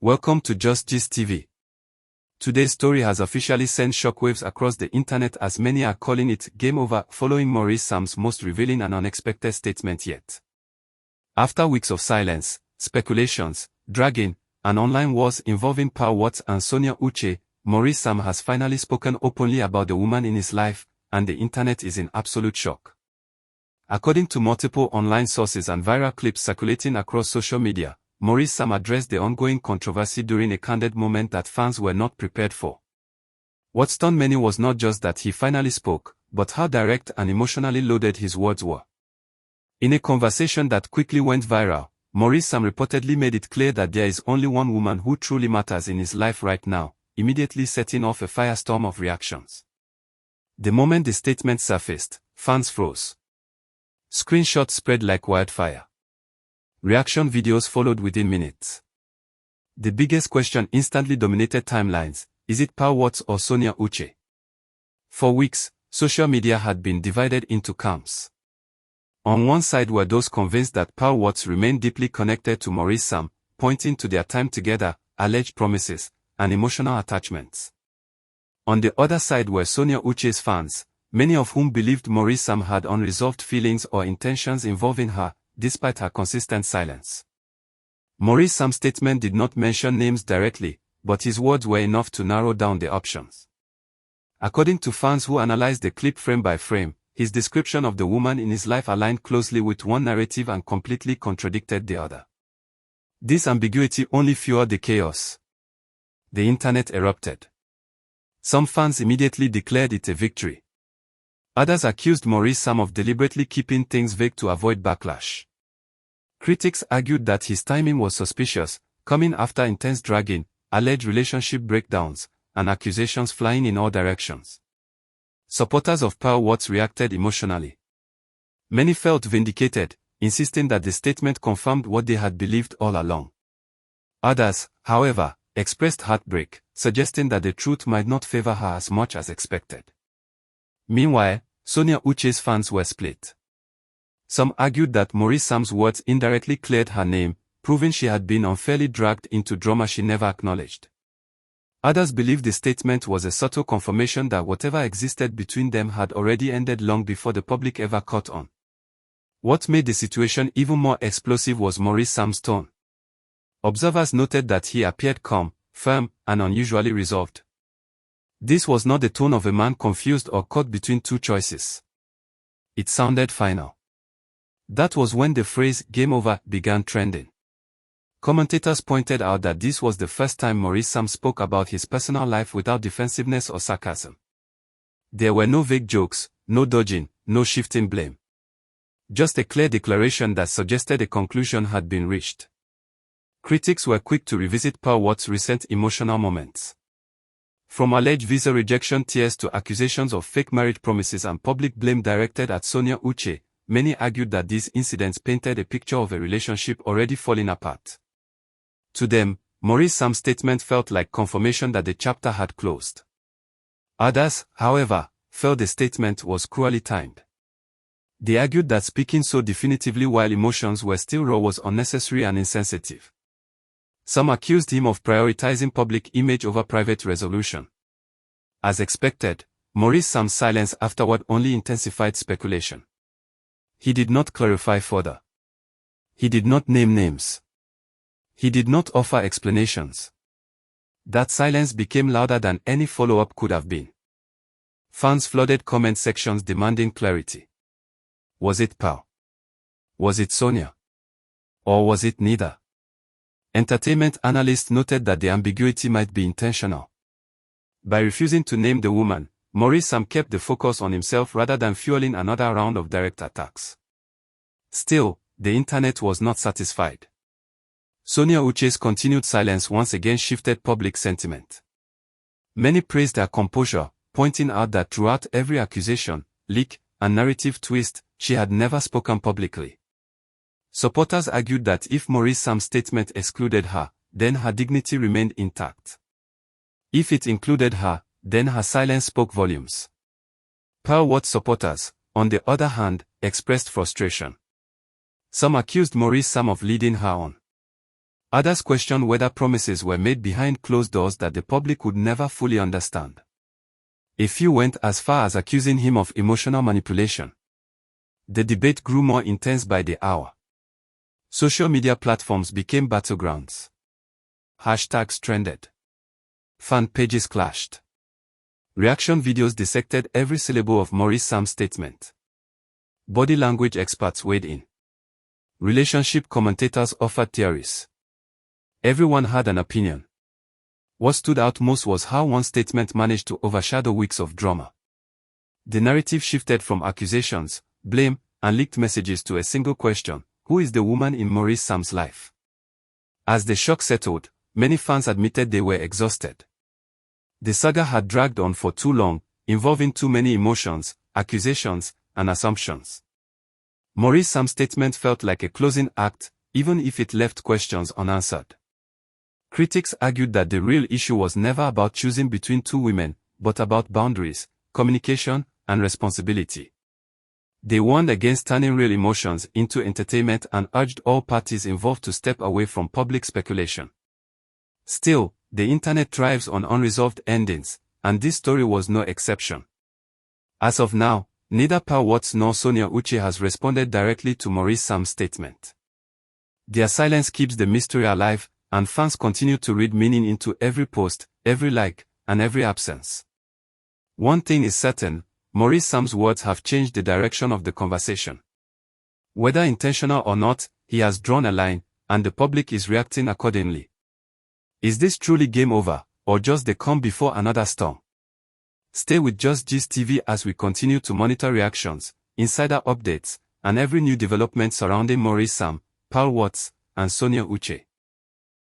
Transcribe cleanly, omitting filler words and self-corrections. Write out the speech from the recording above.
Welcome to Just Gist TV. Today's story has officially sent shockwaves across the internet as many are calling it game over following Maurice Sam's most revealing and unexpected statement yet. After weeks of silence, speculations, dragging, and online wars involving Paul Watts and Sonia Uche, Maurice Sam has finally spoken openly about the woman in his life, and the internet is in absolute shock. According to multiple online sources and viral clips circulating across social media, Maurice Sam addressed the ongoing controversy during a candid moment that fans were not prepared for. What stunned many was not just that he finally spoke, but how direct and emotionally loaded his words were. In a conversation that quickly went viral, Maurice Sam reportedly made it clear that there is only one woman who truly matters in his life right now, immediately setting off a firestorm of reactions. The moment the statement surfaced, fans froze. Screenshots spread like wildfire. Reaction videos followed within minutes. The biggest question instantly dominated timelines: is it Paul Watts or Sonia Uche? For weeks, social media had been divided into camps. On one side were those convinced that Paul Watts remained deeply connected to Maurice Sam, pointing to their time together, alleged promises, and emotional attachments. On the other side were Sonia Uche's fans, many of whom believed Maurice Sam had unresolved feelings or intentions involving her, despite her consistent silence. Maurice Sam's statement did not mention names directly, but his words were enough to narrow down the options. According to fans who analyzed the clip frame by frame, his description of the woman in his life aligned closely with one narrative and completely contradicted the other. This ambiguity only fueled the chaos. The internet erupted. Some fans immediately declared it a victory. Others accused Maurice Sam of deliberately keeping things vague to avoid backlash. Critics argued that his timing was suspicious, coming after intense dragging, alleged relationship breakdowns, and accusations flying in all directions. Supporters of Paul Watts reacted emotionally. Many felt vindicated, insisting that the statement confirmed what they had believed all along. Others, however, expressed heartbreak, suggesting that the truth might not favor her as much as expected. Meanwhile, Sonia Uche's fans were split. Some argued that Maurice Sam's words indirectly cleared her name, proving she had been unfairly dragged into drama she never acknowledged. Others believed the statement was a subtle confirmation that whatever existed between them had already ended long before the public ever caught on. What made the situation even more explosive was Maurice Sam's tone. Observers noted that he appeared calm, firm, and unusually resolved. This was not the tone of a man confused or caught between two choices. It sounded final. That was when the phrase "game over" began trending. Commentators pointed out that this was the first time Maurice Sam spoke about his personal life without defensiveness or sarcasm. There were no vague jokes, no dodging, no shifting blame. Just a clear declaration that suggested a conclusion had been reached. Critics were quick to revisit Paul Watts' recent emotional moments. From alleged visa rejection tears to accusations of fake marriage promises and public blame directed at Sonia Uche, many argued that these incidents painted a picture of a relationship already falling apart. To them, Maurice Sam's statement felt like confirmation that the chapter had closed. Others, however, felt the statement was cruelly timed. They argued that speaking so definitively while emotions were still raw was unnecessary and insensitive. Some accused him of prioritizing public image over private resolution. As expected, Maurice Sam's silence afterward only intensified speculation. He did not clarify further. He did not name names. He did not offer explanations. That silence became louder than any follow-up could have been. Fans flooded comment sections demanding clarity. Was it Paul? Was it Sonia? Or was it neither? Entertainment analysts noted that the ambiguity might be intentional. By refusing to name the woman, Maurice Sam kept the focus on himself rather than fueling another round of direct attacks. Still, the internet was not satisfied. Sonia Uche's continued silence once again shifted public sentiment. Many praised her composure, pointing out that throughout every accusation, leak, and narrative twist, she had never spoken publicly. Supporters argued that if Maurice Sam's statement excluded her, then her dignity remained intact. If it included her, then her silence spoke volumes. Paul Watts supporters, on the other hand, expressed frustration. Some accused Maurice Sam of leading her on. Others questioned whether promises were made behind closed doors that the public would never fully understand. A few went as far as accusing him of emotional manipulation. The debate grew more intense by the hour. Social media platforms became battlegrounds. Hashtags trended. Fan pages clashed. Reaction videos dissected every syllable of Maurice Sam's statement. Body language experts weighed in. Relationship commentators offered theories. Everyone had an opinion. What stood out most was how one statement managed to overshadow weeks of drama. The narrative shifted from accusations, blame, and leaked messages to a single question: who is the woman in Maurice Sam's life? As the shock settled, many fans admitted they were exhausted. The saga had dragged on for too long, involving too many emotions, accusations, and assumptions. Maurice Sam's statement felt like a closing act, even if it left questions unanswered. Critics argued that the real issue was never about choosing between two women, but about boundaries, communication, and responsibility. They warned against turning real emotions into entertainment and urged all parties involved to step away from public speculation. Still, the internet thrives on unresolved endings, and this story was no exception. As of now, neither Pearl Watts nor Sonia Uche has responded directly to Maurice Sam's statement. Their silence keeps the mystery alive, and fans continue to read meaning into every post, every like, and every absence. One thing is certain: Maurice Sam's words have changed the direction of the conversation. Whether intentional or not, he has drawn a line, and the public is reacting accordingly. Is this truly game over, or just the calm before another storm? Stay with Just Gist TV as we continue to monitor reactions, insider updates, and every new development surrounding Maurice Sam, Pearl Watts, and Sonia Uche.